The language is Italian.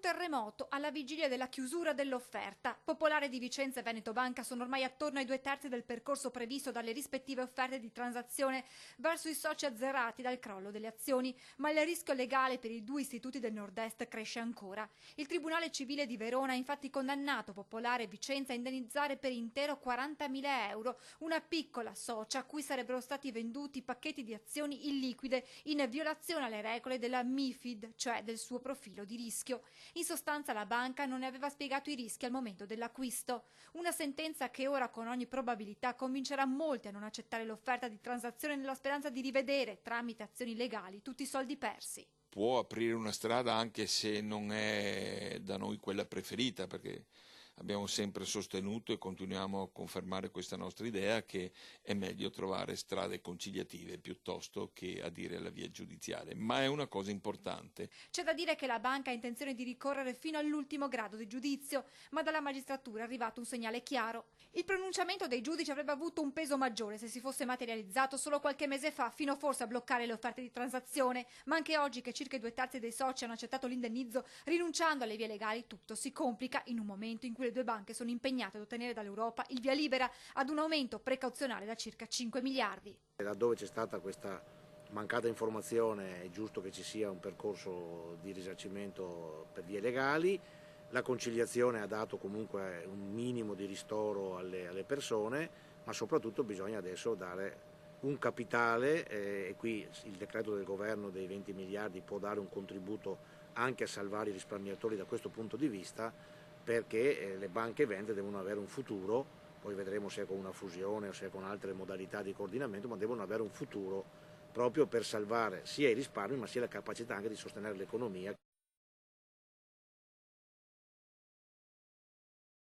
un terremoto alla vigilia della chiusura dell'offerta. Popolare di Vicenza e Veneto Banca sono ormai attorno ai 2/3 del percorso previsto dalle rispettive offerte di transazione verso i soci azzerati dal crollo delle azioni, ma il rischio legale per i due istituti del Nord-Est cresce ancora. Il Tribunale Civile di Verona ha infatti condannato Popolare e Vicenza a indennizzare per intero 40.000 euro una piccola socia a cui sarebbero stati venduti pacchetti di azioni illiquide in violazione alle regole della MiFID, cioè del suo profilo di rischio. In sostanza la banca non ne aveva spiegato i rischi al momento dell'acquisto. Una sentenza che ora con ogni probabilità convincerà molti a non accettare l'offerta di transazione nella speranza di rivedere, tramite azioni legali, tutti i soldi persi. Può aprire una strada anche se non è da noi quella preferita, perché abbiamo sempre sostenuto e continuiamo a confermare questa nostra idea che è meglio trovare strade conciliative piuttosto che adire alla via giudiziale, ma è una cosa importante. C'è da dire che la banca ha intenzione di ricorrere fino all'ultimo grado di giudizio, ma dalla magistratura è arrivato un segnale chiaro. Il pronunciamento dei giudici avrebbe avuto un peso maggiore se si fosse materializzato solo qualche mese fa, fino forse a bloccare le offerte di transazione, ma anche oggi che circa i 2/3 dei soci hanno accettato l'indennizzo rinunciando alle vie legali, tutto si complica in un momento in cui le due banche sono impegnate ad ottenere dall'Europa il via libera ad un aumento precauzionale da circa 5 miliardi. Laddove c'è stata questa mancata informazione è giusto che ci sia un percorso di risarcimento per vie legali. La conciliazione ha dato comunque un minimo di ristoro alle persone, ma soprattutto bisogna adesso dare un capitale e qui il decreto del governo dei 20 miliardi può dare un contributo anche a salvare i risparmiatori da questo punto di vista, perché le banche venete devono avere un futuro, poi vedremo se è con una fusione o se è con altre modalità di coordinamento, ma devono avere un futuro proprio per salvare sia i risparmi ma sia la capacità anche di sostenere l'economia.